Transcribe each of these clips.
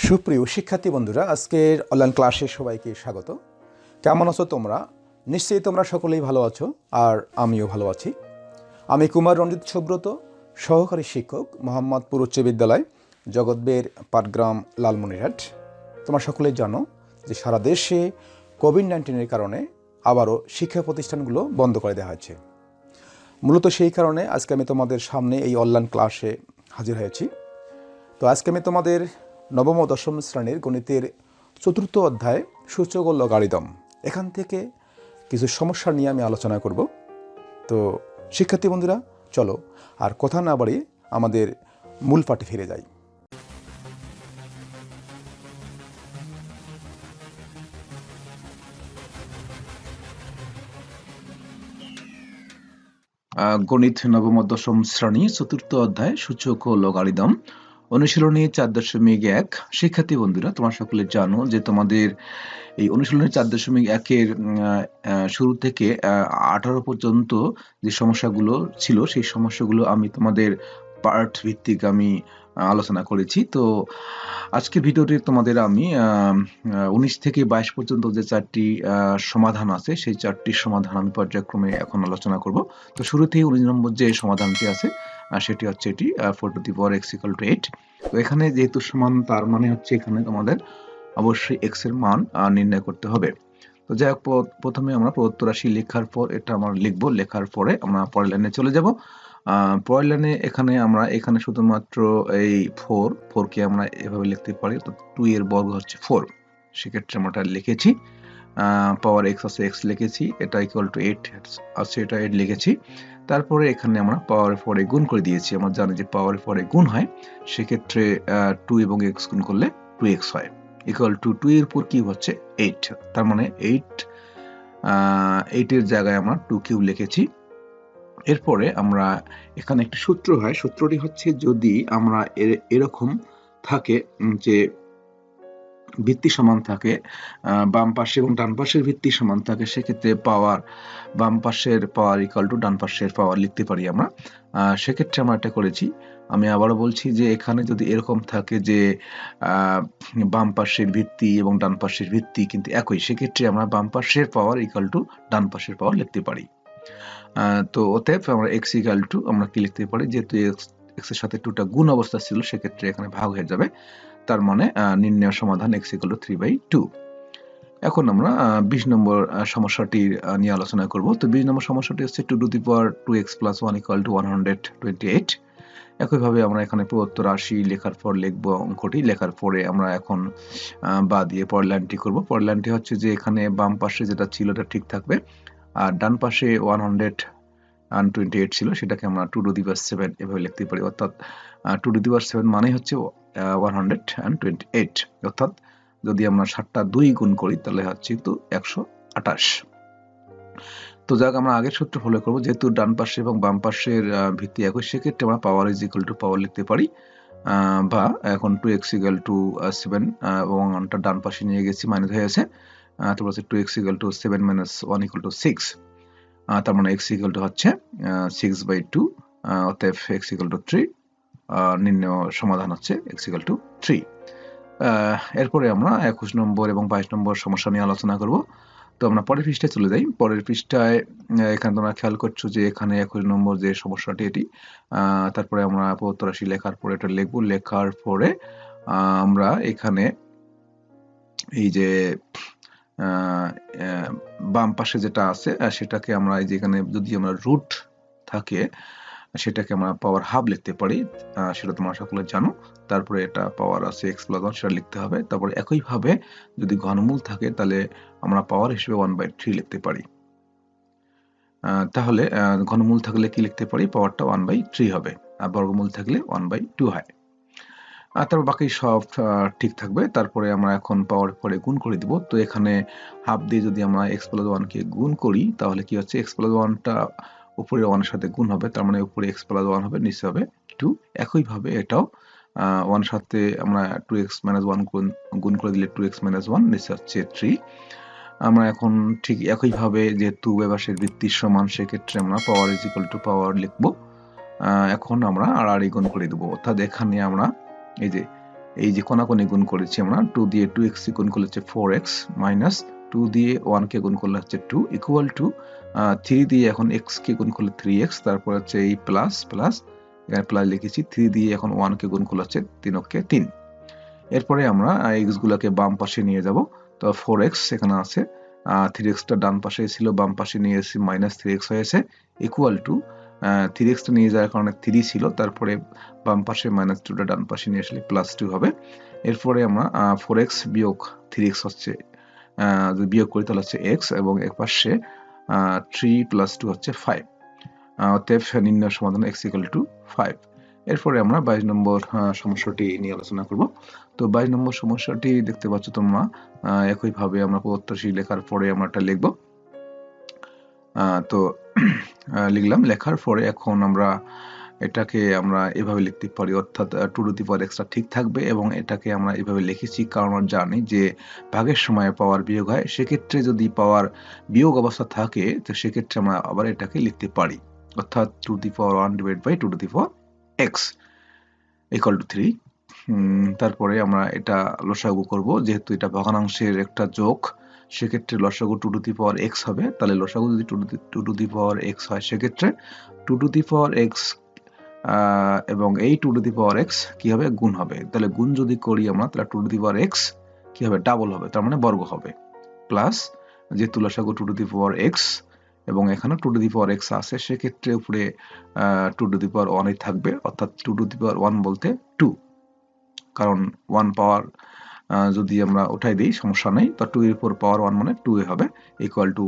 সুপ্রিয় শিক্ষার্থী বন্ধুরা, আজকের অনলাইন ক্লাসে সবাইকে স্বাগত। কেমন আছো তোমরা? নিশ্চয়ই তোমরা সকলেই ভালো আছো, আর আমিও ভালো আছি। আমি কুমার রঞ্জিত সুব্রত, সহকারী শিক্ষক, মোহাম্মদপুর উচ্চ বিদ্যালয়, জগৎবের, পাটগ্রাম, লালমনিরহাট। তোমরা সকলেই জানো যে সারা দেশে কোভিড-19-এর কারণে আবারও শিক্ষা প্রতিষ্ঠানগুলো বন্ধ করে দেওয়া হয়েছে। মূলত সেই কারণে আজকে আমি তোমাদের সামনে এই অনলাইন ক্লাসে হাজির হয়েছি। তো আজকে আমি তোমাদের নবম ও দশম শ্রেণীর গণিতের 4র্থ অধ্যায় সূচক ও লগারিদম, এখান থেকে কিছু সমস্যা নিয়ে আমি আলোচনা করব। তো শিক্ষার্থী বন্ধুরা, চলো আর কথা না বাড়িয়ে আমাদের মূল পাঠে ফিরে যাই। গণিত নবম ও দশম শ্রেণী 4র্থ অধ্যায় সূচক ও লগারিদম, অনুশীলনী 4.1। শিক্ষার্থী বন্ধুরা, তোমরা সকলে জানো যে তোমাদের এই অনুশীলনী 4.1-এর শুরু থেকে 18 পর্যন্ত যে সমস্যাগুলো ছিল, সেই সমস্যাগুলো আমি তোমাদের পার্ট ভিত্তিক আমি আলোচনা করেছি। তো আজকে ভিডিওটি তোমাদের আমি 19 থেকে 22 পর্যন্ত যে 4টি সমাধান আছে, সেই 4টি সমাধান আমি পর্যায়ক্রমে এখন আলোচনা করব। তো শুরুতেই 19 নম্বর যে সমাধানটি আছে সেটি হচ্ছে এটি 4 to the power x = 8। তো এখানে যেহেতু সমান, তার মানে হচ্ছে এখানে তোমাদের অবশ্যই x এর মান নির্ণয় করতে হবে। তো যাই হোক, প্রথমে আমরা প্রদত্ত রাশি লেখার পর এটা আমরা লিখব, লেখার পরে আমরা পরের লাইনে চলে যাব। পরের লাইনে এখানে শুধুমাত্র এই 4 কে আমরা এভাবে লিখতে পারি। তো 2 এর বর্গ হচ্ছে 4, সেক্ষেত্রে আমরা এটা লিখেছি। পাওয়ার x আছে, x লিখেছি, এটা ইকুয়াল টু 8 আছে, এটা 8 লিখেছি। তারপরে এখানে আমরা পাওয়ার 4 এ গুণ করে দিয়েছি। আমরা জানি যে পাওয়ার 4 এ গুণ হয়, সেক্ষেত্রে 2 এবং x গুণ করলে 2x হয়, ইকুয়াল টু 2 এর উপর কিউব হচ্ছে 8। তার মানে 8 এর জায়গায় আমরা 2 কিউব লিখেছি। এরপরে আমরা এখানে একটা সূত্র হয়, সূত্রটি হচ্ছে যদি আমরা এরকম থাকে যে ভিত্তি সমান থাকে, বাম পাশে এবং ডান পাশের ভিত্তি সমান থাকে, সেক্ষেত্রে পাওয়ার বাম পাশের পাওয়ার ইকুয়াল টু ডান পাশের পাওয়ার লিখতে পারি আমরা। সেক্ষেত্রে আমরা এটা করেছি। আমি আবারও বলছি যে এখানে যদি এরকম থাকে যে বাম পাশের ভিত্তি এবং ডান পাশের ভিত্তি কিন্তু একই, সেক্ষেত্রে আমরা বাম পাশের পাওয়ার ইকুয়াল টু ডান পাশের পাওয়ার লিখতে পারি। তো অতএব আমরা x ইকুয়াল টু আমরা কি লিখতে পারি, যেহেতু x এর সাথে 2টা গুণ অবস্থা ছিল, সেক্ষেত্রে এখানে ভাগ হয়ে যাবে। তার মানে নির্ণয় সমাধান x ইকুয়াল টু 3/2। এখন আমরা 20 নম্বর সমস্যাটি নিয়ে আলোচনা করব। তো 20 নম্বর সমস্যাটি হচ্ছে 2 to the power 2x + 1 = 128। একইভাবে আমরা এখানে প্রদত্ত রাশি লেখার পর লিখব অঙ্কটি, লেখার পরে আমরা এখন বা দিয়ে পরের লাইনটি করব। পরের লাইনটি হচ্ছে যে এখানে বাম পাশে যেটা ছিল এটা ঠিক থাকবে, আর ডান পাশে 128 ছিল, সেটাকে আমরা 2 to the power 7 এভাবে লিখতে পারি। অর্থাৎ 2 to the power 7 মানে হচ্ছে 128। অর্থাৎ যদি আমরা 7টা 2 গুণ করি তাহলে হচ্ছে তো 128। তো যাক, আমরা আগের সূত্র ফলো করব। যেহেতু ডান পাশে এবং বাম পাশের ভিত্তি একই, সেক্ষেত্রে আমরা পাওয়ার ইজ ইকুয়াল টু পাওয়ার লিখতে পারি। বা এখন 2x = 7 এবং 1টা ডান পাশে নিয়ে গেছি, মাইনাস হয়ে গেছে। তারপর হচ্ছে 2x = 7 - 1 = 6। তার মানে x ইকুয়াল টু হচ্ছে 6/2। অতএব x ইকুয়াল টু 3। নির্ণয় সমাধান হচ্ছে x ইকুয়াল টু 3। এরপরে আমরা 21 নম্বর এবং 22 নম্বর সমস্যা নিয়ে আলোচনা করব। তো আমরা পরের পৃষ্ঠায় চলে যাই। পরের পৃষ্ঠায় এখানে তোমরা খেয়াল করছো যে এখানে 21 নম্বর যে সমস্যাটি, এটি তারপরে আমরা প্রদত্ত রাশি লেখার পরে এটা লিখব, লেখার পরে আমরা এখানে এই যে বাম পাশে যেটা আছে সেটাকে আমরা এই যে এখানে যদি আমরা রুট থাকে, সেটাকে আমরা পাওয়ার হাফ লিখতে পারি, সেটা তোমরা সকলে জানো। তারপরে এটা পাওয়ার আছে x + 1, সেটা লিখতে হবে। তারপরে একইভাবে যদি ঘনমূল থাকে তাহলে আমরা পাওয়ার হিসেবে 1/3 লিখতে পারি। তাহলে ঘনমূল থাকলে কি লিখতে পারি, পাওয়ারটা 1/3 হবে, আর বর্গমূল থাকলে 1/2 হয়। তারপর বাকি সব ঠিক থাকবে। তারপরে আমরা এখন পাওয়ার পরে গুণ করে দিব। তো এখানে হাফ দিয়ে যদি আমরা x + 1 কে গুণ করি, তাহলে কি হচ্ছে, x + 1টা উপরে 1 এর সাথে গুণ হবে, তার মানে উপরে x + 1 হবে, নিচে হবে 2। একইভাবে এটাও 1 এর সাথে আমরা 2x - 1 গুণ করে দিলে 2x - 1, নিচে হচ্ছে 3। আমরা এখন ঠিক একইভাবে যেহেতু উভয় পাশের ভিত্তি সমান, সেক্ষেত্রে আমরা পাওয়ার ইজ ইকুয়াল টু পাওয়ার লিখব। এখন আমরা আর গুণ করে দেব। অর্থাৎ এখানে আমরা এই যে এই যে কোনাকুনি গুণ করেছি আমরা, 2 দিয়ে 2x গুণ করলে হচ্ছে 4x মাইনাস 2 দিয়ে 1 কে গুণ করলে হচ্ছে 2 ইকুয়াল টু 3 দিয়ে এখন x কে গুণ করলে 3x, তারপর হচ্ছে এই প্লাস প্লাস এখানে প্লাস লিখেছি, 3 দিয়ে এখন 1 কে গুণ করলে হচ্ছে 3 3। এরপরে আমরা x গুলোকে বাম পাশে নিয়ে যাব, তো 4x এখানে আছে, 3x টা ডান পাশে ছিল, বাম পাশে নিয়ে এসেছি, মাইনাস 3x হয়েছে ইকুয়াল টু 3x টা নিয়ে যাওয়ার কারণে 3 ছিল, তারপরে বাম পাশে মাইনাস 2 টা ডান পাশে নিয়ে আসলে প্লাস 2 হবে। এরপরে আমরা 4x বিয়োগ 3x হচ্ছে যদি বিয়োগ করি তাহলে হচ্ছে x, এবং এক পাশে 3 প্লাস 2 হচ্ছে 5। অতএব নির্ণয় সমাধান x ইকুয়াল টু 5। এরপরে আমরা 22 নম্বর সমস্যাটি নিয়ে আলোচনা করব। তো 22 নম্বর সমস্যাটি দেখতে পাচ্ছ তোমরা, একইভাবে আমরা প্রত্যাশী লেখার পরে আমরা এটা লিখব। তো লিখলাম, লেখার পরে এখন আমরা এটাকে আমরা এভাবে লিখতে পারি, অর্থাৎ 2 টু দি পাওয়ার x ঠিক থাকবে, এবং এটাকে আমরা এভাবে লিখেছি কারণ আমরা জানি যে ভাগের সময় পাওয়ার বিয়োগ হয়, সেক্ষেত্রে যদি পাওয়ার বিয়োগ অবস্থা থাকে তো সেক্ষেত্রে আমরা আবার এটাকে লিখতে পারি, অর্থাৎ 2 to the power 1 divide by 2 to the power x equal to 3। তারপরে আমরা এটা লসাগু করব, যেহেতু এটা ভগ্নাংশের একটা যোগ, সেক্ষেত্রে লসাগু 2 টু দি পাওয়ার x হবে। তাহলে লসাগু যদি 2 টু দি পাওয়ার x হয়, সেক্ষেত্রে 2 টু দি পাওয়ার x এবং এই 2 টু দি পাওয়ার x কি হবে, গুণ হবে। তাহলে গুণ যদি করি আমরা, তাহলে 2 টু দি পাওয়ার x কি হবে, ডাবল হবে, তার মানে বর্গ হবে, প্লাস যেহেতু লসাগু 2 টু দি পাওয়ার x এবং এখানে 2 টু দি পাওয়ার x আছে, সেক্ষেত্রে উপরে 2 টু দি পাওয়ার 1 থাকবে, অর্থাৎ 2 টু দি পাওয়ার 1 বলতে 2, কারণ 1 পাওয়ার যদি আমরা উঠাই দিই সমস্যা নেই, তো 2 এর উপর পাওয়ার 1 মানে 2 হবে, ইকুয়াল টু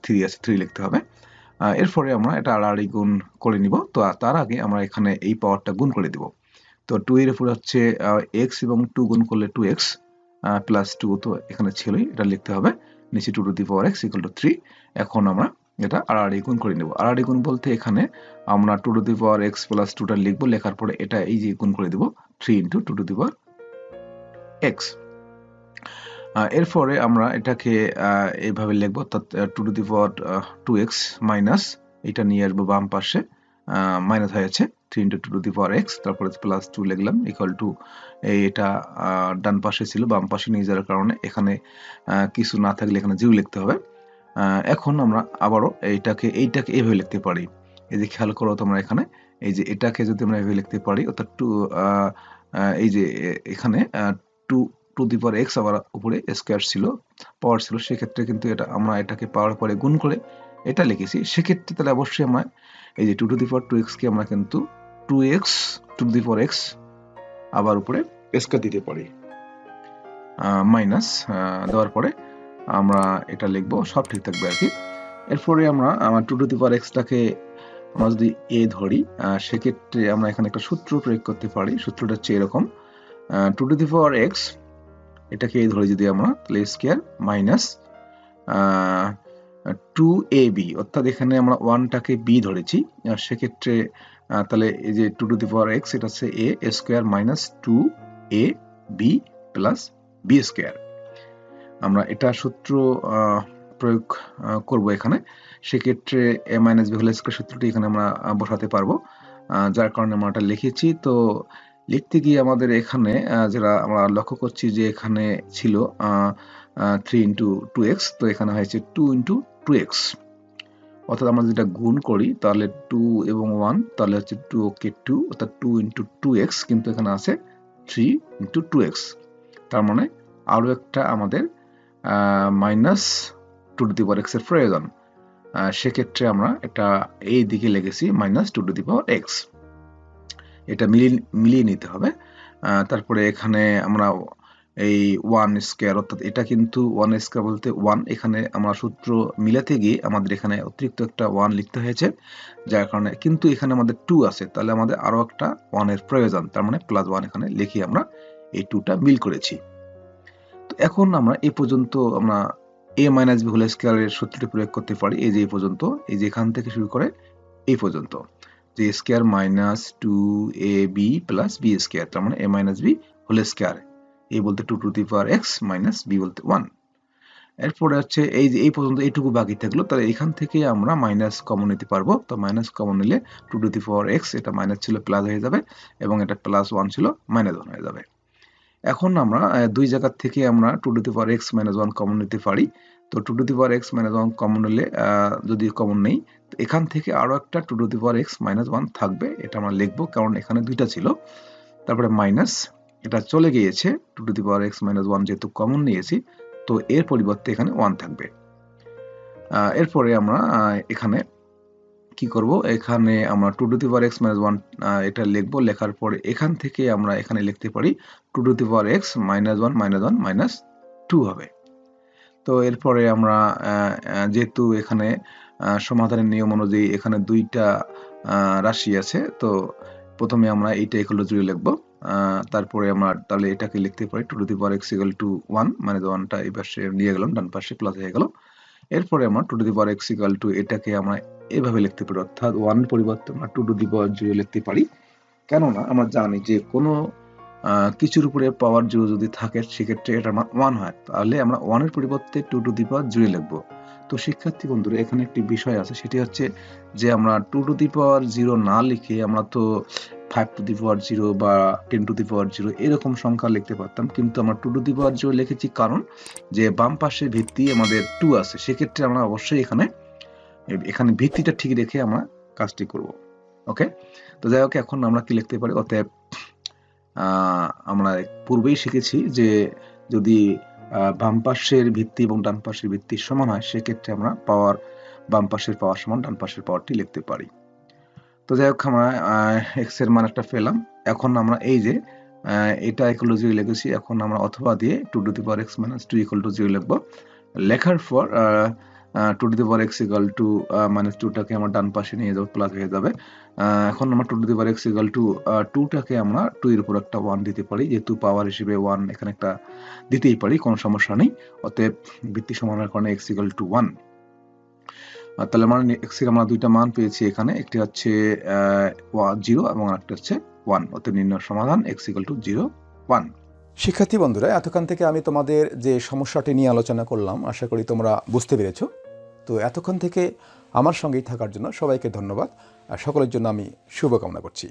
3 আছে, 3 লিখতে হবে। এরপরে আমরা এটা আড়াআড়ি গুণ করে নিব। তো তার আগে আমরা এখানে এই পাওয়ারটা গুণ করে দিব। তো 2 এর উপর হচ্ছে x এবং 2 গুণ করলে 2x প্লাস 2 তো এখানে ছিলই, এটা লিখতে হবে, নিচে 2 to the power x equal to 3। এখন আমরা এটা আড়াআড়ি গুণ করে নেব। আড়াআড়ি গুণ বলতে এখানে আমরা 2 to the power x plus 2টা লিখব, লেখার পরে এটা এই যে গুণ করে দেব 3 into 2 to the power x। এরপরে আমরা এটাকে এইভাবে লিখবো, অর্থাৎ 2 to the power 2x minus এটা নিয়ে আসবো বাম পাশে, মাইনাস হয়েছে 3 into 2 to the power x, তারপরে প্লাস 2 লিখলাম ইকুয়াল টু এটা ডান পাশে ছিল, বাম পাশে নিয়ে যাওয়ার কারণে এখানে কিছু না থাকলে এখানে 0 লিখতে হবে। এখন আমরা আবারও এইটাকে এইভাবে লিখতে পারি, এই যে খেয়াল করো তোমরা এখানে, এই যে এটাকে যদি আমরা এইভাবে লিখতে পারি, অর্থাৎ 2 এই যে এখানে 2 টু দি পাওয়ার x আবার উপরে স্কয়ার ছিল, পাওয়ার ছিল, সেক্ষেত্রে কিন্তু এটা আমরা এটাকে পাওয়ার পরে গুণ করে এটা লিখেছি, সেক্ষেত্রে তাহলে অবশ্যই আমরা এই যে 2 টু দি পাওয়ার 2x কে আমরা কিন্তু 2x two the power x আবার উপরে স্কয়ার দিতে পারি, মাইনাস দেওয়ার পরে আমরা এটা লিখবো, সব ঠিক থাকবে আর কি। এরপরে আমরা 2 টু দি পাওয়ার x টাকে আমরা যদি a ধরি, সেক্ষেত্রে আমরা এখানে একটা সূত্র প্রয়োগ করতে পারি। সূত্রটা হচ্ছে এরকম, 2 টু দি পাওয়ার x এটাকে ধরে যদি আমরা, তাহলে স্কয়ার মাইনাস 2ab, অর্থাৎ এখানে আমরা 1টাকে b ধরেছি, সেক্ষেত্রে তাহলে এই যে 2 টু দি পাওয়ার x এটা হচ্ছে a square minus 2ab plus b square. আমরা এটা সূত্র প্রয়োগ করব এখানে, সেক্ষেত্রে a minus b whole square সূত্রটি এখানে আমরা বসাতে পারবো, যার কারণে আমরা এটা লিখেছি। তো লিখতে গিয়ে আমাদের এখানে যেটা আমরা লক্ষ্য করছি যে এখানে ছিল 3 ইন্টু 2x, তো এখানে হয়েছে 2 ইন্টু 2x, অর্থাৎ আমরা যেটা গুণ করি তাহলে 2 এবং 1 তাহলে হচ্ছে 2 ওকে 2, অর্থাৎ 2 ইন্টু 2x, কিন্তু এখানে আছে 3 ইন্টু 2x, তার মানে আরো একটা আমাদের minus 2 to the power x এর প্রয়োজন। সেক্ষেত্রে আমরা এটা এই দিকে লিখেছি minus 2 to the power x, এটা মিলিয়ে নিতে হবে। তারপরে এখানে আমরা এই 1 স্কয়ার, অর্থাৎ এটা কিন্তু 1 স্কয়ার বলতে 1, এখানে আমরা সূত্র মিলাতে গিয়ে আমাদের এখানে অতিরিক্ত একটা 1 লিখতে হয়েছে, যার কারণে, কিন্তু এখানে আমাদের 2 আছে, তাহলে আমাদের আরো একটা 1 এর প্রয়োজন, তার মানে প্লাস 1 এখানে লিখে আমরা এই 2টা মিল করেছি। তো এখন আমরা এই পর্যন্ত আমরা a মাইনাস b হোল স্কয়ারের সূত্রটি প্রয়োগ করতে পারি, এই যে এই পর্যন্ত, এই যে এখান থেকে শুরু করে এই পর্যন্ত, যে square minus 2ab plus b square, তার মানে a minus b whole square, a বলতে 2 to the power x minus b বলতে 1। এরপরে হচ্ছে এই যে এই পর্যন্ত এইটুকু বাকি থাকলো, তাহলে এখান থেকে আমরা মাইনাস কমন নিতে পারবো। তো মাইনাস কমন নিলে 2 টু দি পাওয়ার x, এটা মাইনাস ছিল প্লাস হয়ে যাবে, এবং এটা প্লাস 1 ছিল মাইনাস 1 হয়ে যাবে। এখন আমরা দুই জায়গা থেকে আমরা 2^(x-1) কমন নিতে পারি। তো 2^(x-1) কমন নিলে যদি কমন নেই, এখান থেকে আরো একটা 2^(x-1) থাকবে, এটা আমরা লিখবো কারণ এখানে দুইটা ছিল। তারপরে মাইনাস, এটা চলে গিয়েছে 2^(x-1) যেহেতু কমন নিয়েছি, তো এর পরিবর্তে এখানে 1 থাকবে। এরপরে আমরা এখানে কি করব, এখানে আমরা 2^(x-1) এটা লিখবো। লেখার পরে এখান থেকে আমরা এখানে লিখতে পারি 2^(x-1 - 2 হবে। তো এরপরে আমরা যেহেতু এখানে সমাধানের নিয়ম অনুযায়ী এখানে দুইটা রাশি আছে, তো প্রথমে আমরা এইটা ইকুয়াল টু 0 লিখবো। তারপরে আমরা তাহলে এটাকে লিখতে পারি 2^(x = 1 মানে 1টা এই পাশে নিয়ে গেলাম, ডান পাশে প্লাস হয়ে গেল। এরপরে আমরা 2^(x = এটাকে আমরা এভাবে লিখতে পারি, অর্থাৎ 1 পরিবর্তে আমরা 2^0 লিখতে পারি। কেননা আমরা জানি যে কোনো কিছুর উপরে পাওয়ার 0 যদি থাকে সেক্ষেত্রে এটা 1 হয়, তাহলে আমরা 1 এর পরিবর্তে 2^0 লিখবো। তো শিক্ষার্থী বন্ধুরা, এখানে একটি বিষয় আছে, সেটি হচ্ছে যে আমরা 2^0 না লিখে আমরা তো 5^0 বা 10^0 এরকম সংখ্যা লিখতে পারতাম, কিন্তু আমরা 2^0 লিখেছি কারণ যে বাম পাশে ভিত্তি আমাদের 2 আছে, সেক্ষেত্রে আমরা অবশ্যই এখানে ভিত্তিটা ঠিক রেখে আমরা কাজটি করব। ওকে, তো যাই হোক, এখন আমরা কি লিখতে পারি, অতএব আমরা পূর্বেই শিখেছি যে যদি বাম পাশের ভিত্তি এবং ডান পাশের ভিত্তি সমান হয়, সেক্ষেত্রে আমরা বাম পাশের পাওয়ার সমান ডান পাশের পাওয়ারটি লিখতে পারি। তো যাই হোক, আমরা x এর মান একটা পেলাম। এখন আমরা এই যে এটা ইকুয়াল টু 0 লিখেছি, এখন আমরা অথবা দিয়ে 2^(x - 2 = 0 লিখবো। লেখার পর 2^(x - 2টাকে আমরা ডান পাশে নিয়ে যাব, প্লাস হয়ে যাবে। এখন আমরা 2^(x = 2টাকে আমরা 2 এর উপর একটা 1 দিতে পারি, যেহেতু পাওয়ার হিসেবে 1 এখানে একটা দিতেই পারি, কোনো সমস্যা নেই। অতএব ভিত্তি সমানের কারণে x = 1। তাহলে আমরা x এর আমরা দুইটা মান পেয়েছি এখানে, একটি হচ্ছে 0 এবং আরেকটা হচ্ছে 1। অতএব নির্ণয় সমাধান x = 0, 1। শিক্ষার্থী বন্ধুরা, এতক্ষণ থেকে আমি তোমাদের যে সমস্যাটি নিয়ে আলোচনা করলাম, আশা করি তোমরা বুঝতে পেরেছো। তো এতক্ষণ থেকে আমার সঙ্গেই থাকার জন্য সবাইকে ধন্যবাদ, আর সকলের জন্য আমি শুভকামনা করছি।